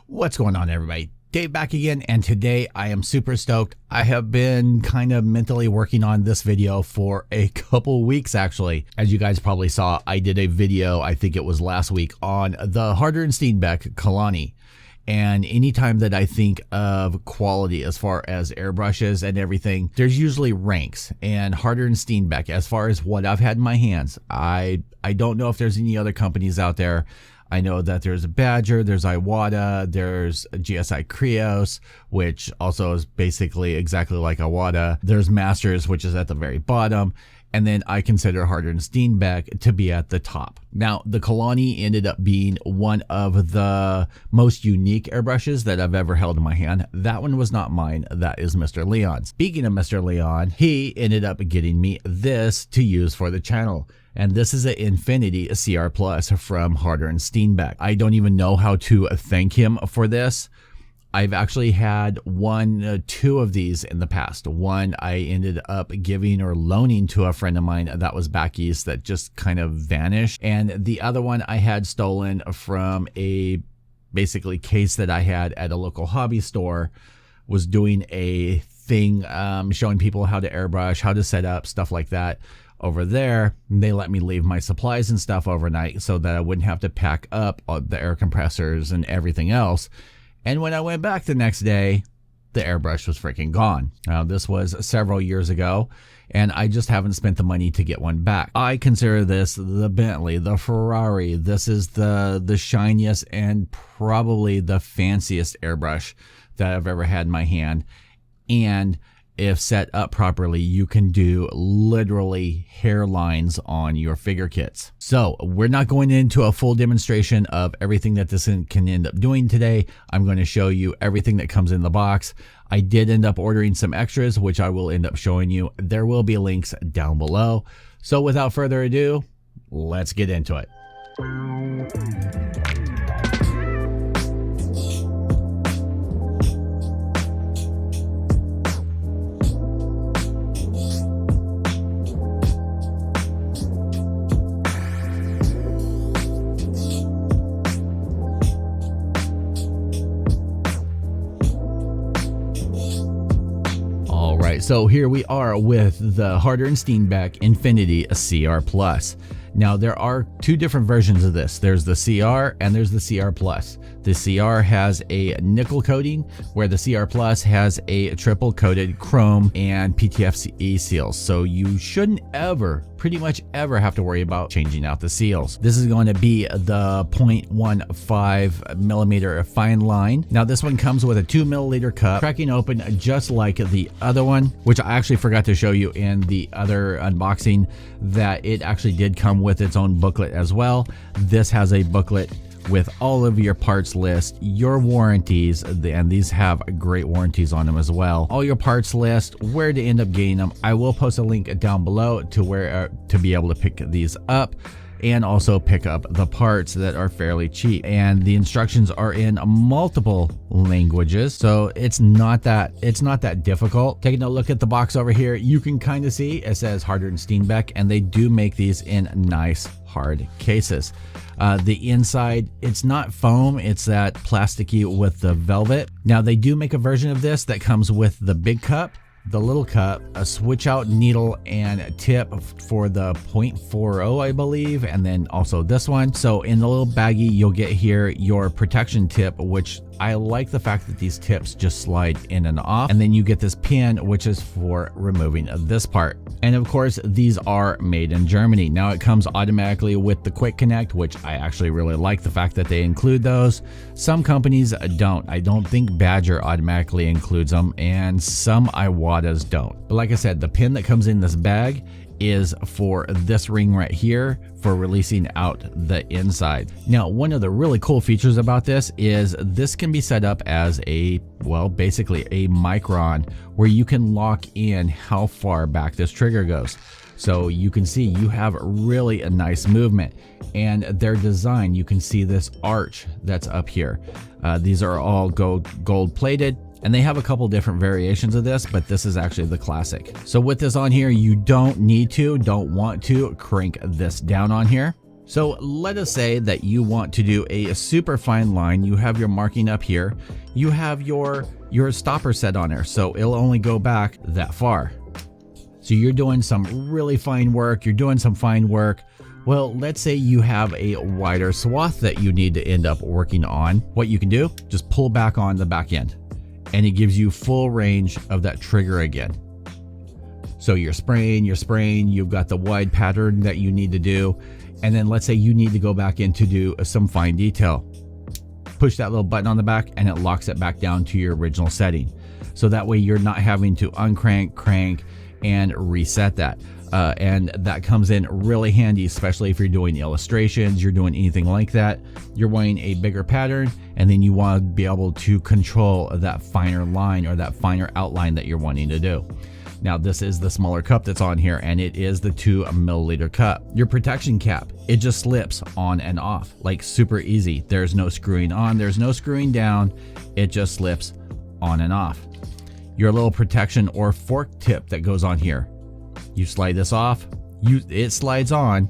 What's going on, everybody? Dave back again, and today I am super stoked. I have been kind of mentally working on this video for a couple weeks actually. As you guys probably saw, I did a video, I think it was last week, on the Harder and Steenbeck Kalani. And anytime that I think of quality as far as airbrushes and everything, there's usually ranks. And Harder and Steenbeck, as far as what I've had in my hands, I don't know if there's any other companies out there. I know that there's a Badger, there's Iwata, there's GSI Krios, which also is basically exactly like Iwata. There's Masters, which is at the very bottom. And then I consider Harder and Steenbeck to be at the top. Now, the Kalani ended up being one of the most unique airbrushes that I've ever held in my hand. That one was not mine. That is Mr. Leon's. Speaking of Mr. Leon, he ended up getting me this to use for the channel. And this is an Infinity CR Plus from Harder and Steenbeck. I don't even know how to thank him for this. I've actually had two of these in the past. One I ended up giving or loaning to a friend of mine that was back east that just kind of vanished. And the other one I had stolen from a basically case that I had at a local hobby store. Was doing a thing showing people how to airbrush, how to set up, stuff like that. Over there, they let me leave my supplies and stuff overnight so that I wouldn't have to pack up the air compressors and everything else. And when I went back the next day, the airbrush was freaking gone. Now, this was several years ago, and I just haven't spent the money to get one back. I consider this the Bentley, the Ferrari. This is the shiniest and probably the fanciest airbrush that I've ever had in my hand. And if set up properly, you can do literally hairlines on your figure kits. So we're not going into a full demonstration of everything that this can end up doing today. I'm going to show you everything that comes in the box. I did end up ordering some extras, which I will end up showing you. There will be links down below. So without further ado, let's get into it. So here we are with the Harder and Steenbeck Infinity CR Plus. Now there are two different versions of this. There's the CR and there's the CR Plus. The CR has a nickel coating, where the CR Plus has a triple coated chrome and PTFE seals. So you shouldn't pretty much ever have to worry about changing out the seals. This is going to be the 0.15 millimeter fine line. Now this one comes with a 2 milliliter cup, cracking open just like the other one, which I actually forgot to show you in the other unboxing, that it actually did come with its own booklet as well. This has a booklet with all of your parts list, your warranties, and these have great warranties on them as well. All your parts list, where to end up getting them. I will post a link down below to where to be able to pick these up, and also pick up the parts that are fairly cheap. And the instructions are in multiple languages, so it's not that difficult. Taking a look at the box over here, you can kind of see it says Harder and Steenbeck, and they do make these in nice hard cases. The inside, it's not foam, it's that plasticky with the velvet. Now they do make a version of this that comes with the big cup, the little cup, a switch out needle and tip for the 0.40, I believe, and then also this one. So in the little baggie, you'll get here your protection tip, which I like the fact that these tips just slide in and off. And then you get this pin, which is for removing this part. And of course, these are made in Germany. Now it comes automatically with the quick connect, which I actually really like the fact that they include those. Some companies don't. I don't think Badger automatically includes them, and some Iwatas don't. But like I said, the pin that comes in this bag is for this ring right here for releasing out the inside. Now, one of the really cool features about this is this can be set up as a, well, basically a micron, where you can lock in how far back this trigger goes. So you can see you have really a nice movement, and their design, you can see this arch that's up here. These are all gold plated. And they have a couple different variations of this, but this is actually the classic. So with this on here, you don't want to crank this down on here. So let us say that you want to do a super fine line. You have your marking up here. You have your stopper set on there, so it'll only go back that far. So you're doing some really fine work. You're doing some fine work. Well, let's say you have a wider swath that you need to end up working on. What you can do, just pull back on the back end, and it gives you full range of that trigger again. So you're spraying, you've got the wide pattern that you need to do. And then let's say you need to go back in to do some fine detail. Push that little button on the back and it locks it back down to your original setting. So that way you're not having to uncrank, crank, and reset that. And that comes in really handy, especially if you're doing illustrations, you're doing anything like that. You're wanting a bigger pattern, and then you want to be able to control that finer line or that finer outline that you're wanting to do. Now this is the smaller cup that's on here, and it is the 2 milliliter cup. Your protection cap, it just slips on and off, like super easy. There's no screwing on, there's no screwing down. It just slips on and off. Your little protection or fork tip that goes on here, you slide this off, it slides on,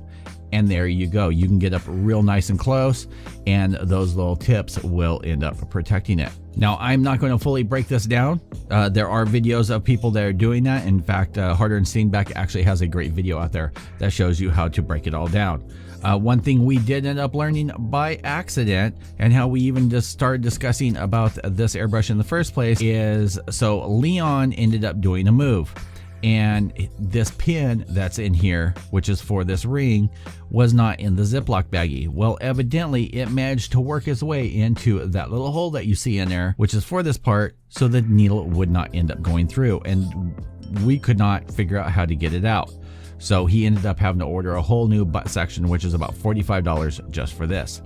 and there you go. You can get up real nice and close, and those little tips will end up protecting it. Now, I'm not going to fully break this down. There are videos of people that are doing that. In fact, Harder and Steenbeck actually has a great video out there that shows you how to break it all down. One thing we did end up learning by accident, and how we even just started discussing about this airbrush in the first place, is so Leon ended up doing a move. And this pin that's in here, which is for this ring, was not in the Ziploc baggie. Well, evidently it managed to work its way into that little hole that you see in there, which is for this part, so the needle would not end up going through. And we could not figure out how to get it out. So he ended up having to order a whole new butt section, which is about $45 just for this.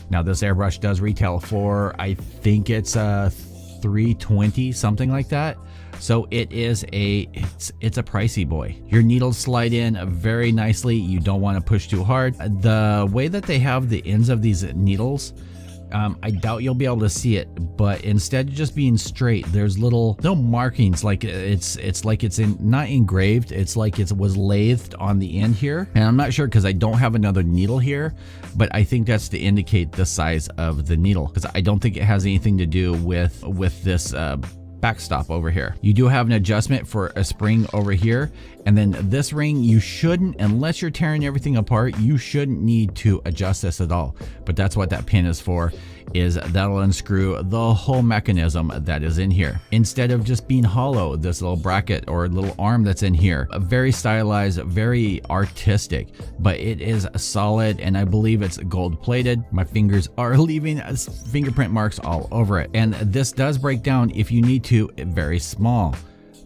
Now this airbrush does retail for, I think it's $320, something like that. So it's a pricey boy. Your needles slide in very nicely. You don't want to push too hard. The way that they have the ends of these needles, I doubt you'll be able to see it, but instead of just being straight, there's little markings, like it's like it's not engraved, it's like it was lathed on the end here. And I'm not sure because I don't have another needle here, but I think that's to indicate the size of the needle, because I don't think it has anything to do with this backstop over here. You do have an adjustment for a spring over here, and then this ring, you shouldn't, unless you're tearing everything apart, you shouldn't need to adjust this at all. But that's what that pin is for, is that'll unscrew the whole mechanism that is in here. Instead of just being hollow, this little bracket or little arm that's in here, very stylized, very artistic, but it is solid, and I believe it's gold plated. My fingers are leaving fingerprint marks all over it. And this does break down if you need to, very small.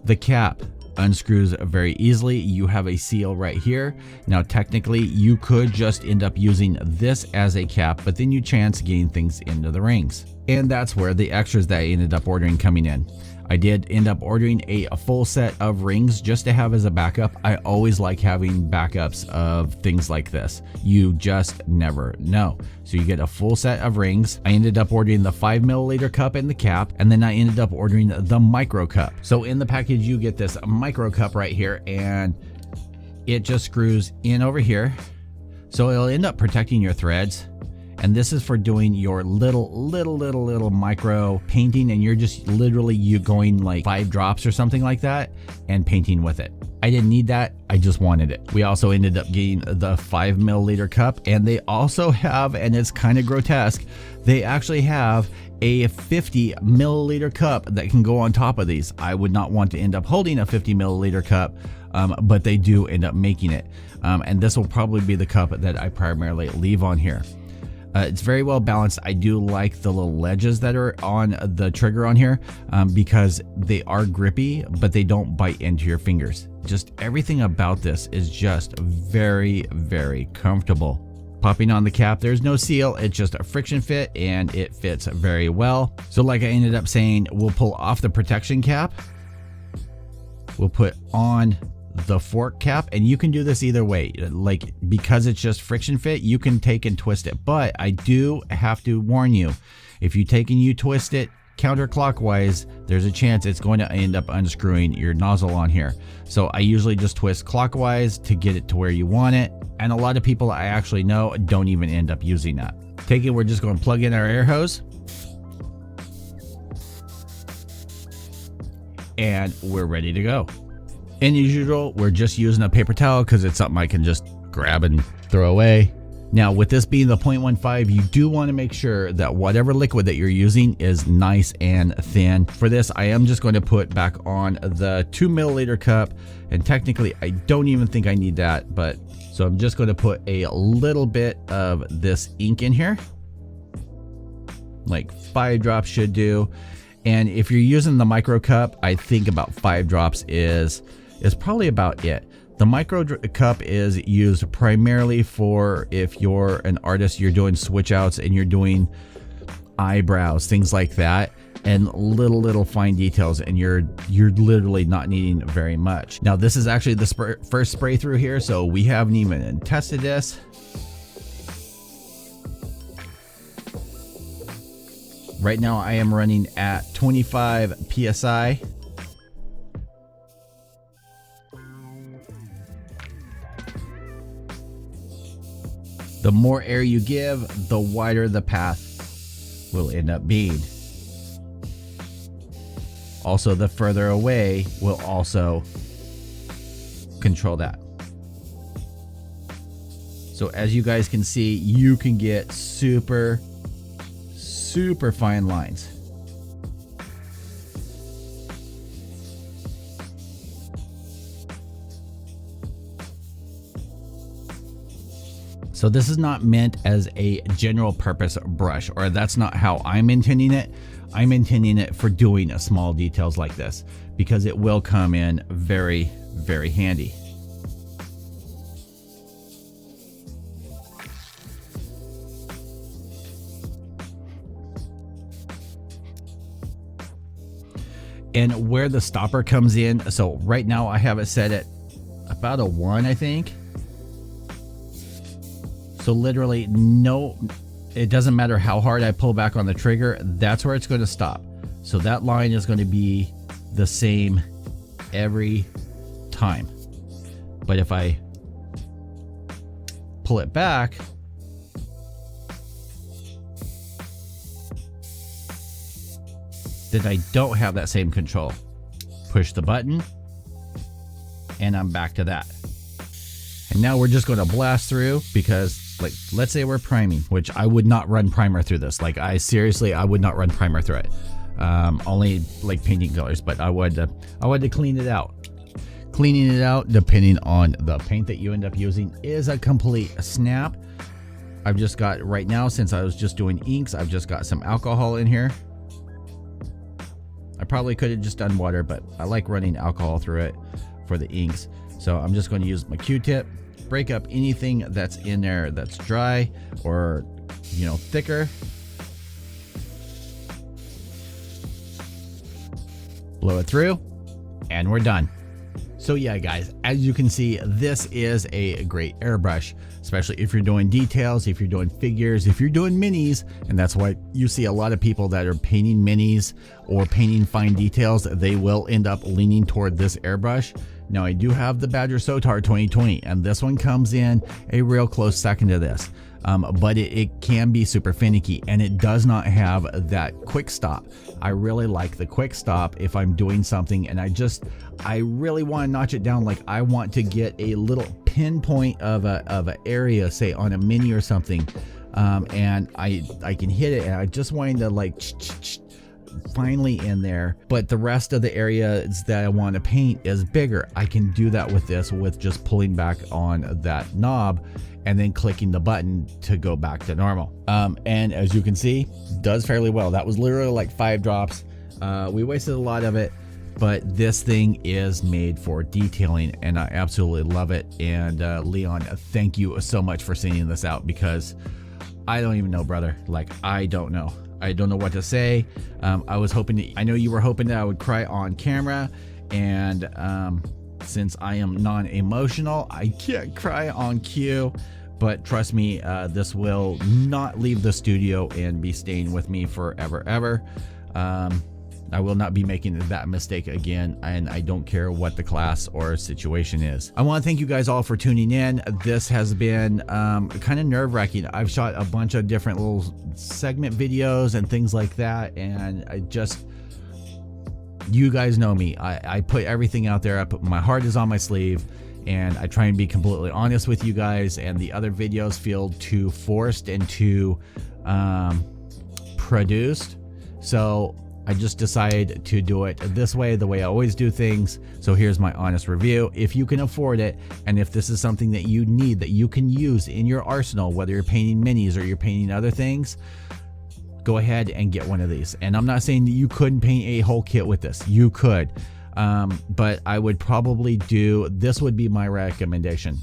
The cap unscrews very easily. You have a seal right here. Now technically you could just end up using this as a cap, but then you chance getting things into the rings. And that's where the extras that I ended up ordering coming in. I did end up ordering a full set of rings just to have as a backup. I always like having backups of things like this. You just never know. So you get a full set of rings. I ended up ordering the 5 milliliter cup and the cap, and then I ended up ordering the micro cup. So in the package you get this micro cup right here, and it just screws in over here. So it'll end up protecting your threads. And this is for doing your little micro painting, and you're just literally going like 5 drops or something like that and painting with it. I didn't need that, I just wanted it. We also ended up getting the 5 milliliter cup, and they also have, and it's kind of grotesque, they actually have a 50 milliliter cup that can go on top of these. I would not want to end up holding a 50 milliliter cup, but they do end up making it. And this will probably be the cup that I primarily leave on here. It's very well balanced. I do like the little ledges that are on the trigger on here, because they are grippy, but they don't bite into your fingers. Just everything about this is just very, very comfortable. Popping on the cap, there's no seal, it's just a friction fit, and it fits very well. So like I ended up saying, we'll pull off the protection cap, we'll put on the fork cap, and you can do this either way. Like, because it's just friction fit, you can take and twist it, but I do have to warn you, if you take and you twist it counterclockwise, there's a chance it's going to end up unscrewing your nozzle on here. So I usually just twist clockwise to get it to where you want it. And a lot of people I actually know don't even end up using that. We're just going to plug in our air hose. And we're ready to go. And as usual, we're just using a paper towel because it's something I can just grab and throw away. Now, with this being the 0.15, you do want to make sure that whatever liquid that you're using is nice and thin. For this, I am just going to put back on the 2 milliliter cup. And technically, I don't even think I need that. But so I'm just going to put a little bit of this ink in here. Like 5 drops should do. And if you're using the micro cup, I think about 5 drops is probably about it. The micro cup is used primarily for if you're an artist, you're doing switch outs and you're doing eyebrows, things like that, and little fine details, and you're literally not needing very much. Now, this is actually the first spray through here, so we haven't even tested this. Right now I am running at 25 PSI. The more air you give, the wider the path will end up being. Also, the further away will also control that. So as you guys can see, you can get super fine lines. So this is not meant as a general purpose brush, or that's not how I'm intending it. I'm intending it for doing small details like this because it will come in very handy. And where the stopper comes in, so right now I have it set at about a 1, I think. So literally it doesn't matter how hard I pull back on the trigger, that's where it's going to stop. So that line is going to be the same every time. But if I pull it back, then I don't have that same control. Push the button and I'm back to that. And now we're just going to blast through because, like, let's say we're priming, which I would not run primer through this. Like, I would not run primer through it. Only like painting colors, but I would to clean it out. Cleaning it out, depending on the paint that you end up using, is a complete snap. I've just got, right now, since I was just doing inks, I've just got some alcohol in here. I probably could have just done water, but I like running alcohol through it for the inks. So I'm just going to use my Q-tip, break up anything that's in there that's dry or, thicker. Blow it through, and we're done. So yeah, guys, as you can see, this is a great airbrush, especially if you're doing details, if you're doing figures, if you're doing minis, and that's why you see a lot of people that are painting minis or painting fine details, they will end up leaning toward this airbrush. Now, I do have the Badger Sotar 2020, and this one comes in a real close second to this. But it can be super finicky, and it does not have that quick stop. I really like the quick stop if I'm doing something and I really want to notch it down. Like, I want to get a little pinpoint of an area, say on a mini or something, and I can hit it, and I just wanting to like finally in there, but the rest of the areas that I want to paint is bigger. I can do that with this, with just pulling back on that knob and then clicking the button to go back to normal. And as you can see, does fairly well. That was literally like 5 drops. We wasted a lot of it, but this thing is made for detailing, and I absolutely love it. And Leon, thank you so much for sending this out, because I don't even know, brother. Like, I don't know what to say. I know you were hoping that I would cry on camera, and since I am non-emotional, I can't cry on cue. But trust me, this will not leave the studio and be staying with me forever, ever. I will not be making that mistake again, and I don't care what the class or situation is. I want to thank you guys all for tuning in. This has been kind of nerve-wracking. I've shot a bunch of different little segment videos and things like that, and you guys know me. I put everything out there. My heart is on my sleeve, and I try and be completely honest with you guys, and the other videos feel too forced and too produced. So I just decided to do it this way, the way I always do things. So here's my honest review. If you can afford it, and if this is something that you need, that you can use in your arsenal, whether you're painting minis or you're painting other things, go ahead and get one of these. And I'm not saying that you couldn't paint a whole kit with this. You could, but I would probably this would be my recommendation.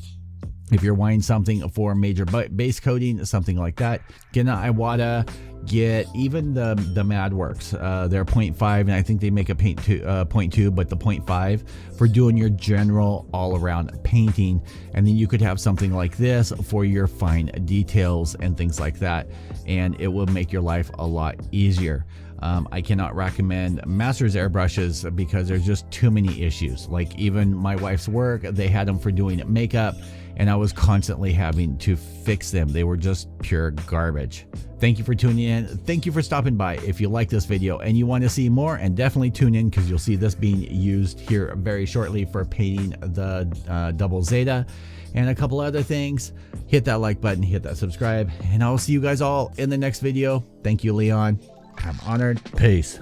If you're wanting something for major base coating, something like that, get an Iwata, get even the Madworks. They're 0.5, and I think they make a 0.2, but the 0.5 for doing your general all-around painting. And then you could have something like this for your fine details and things like that, and it will make your life a lot easier. I cannot recommend Masters airbrushes because there's just too many issues. Like even my wife's work, they had them for doing makeup, and I was constantly having to fix them. They were just pure garbage. Thank you for tuning in. Thank you for stopping by. If you like this video and you want to see more, and definitely tune in because you'll see this being used here very shortly for painting the double Zeta and a couple other things. Hit that like button, hit that subscribe, and I'll see you guys all in the next video. Thank you, Leon. I'm honored. Peace.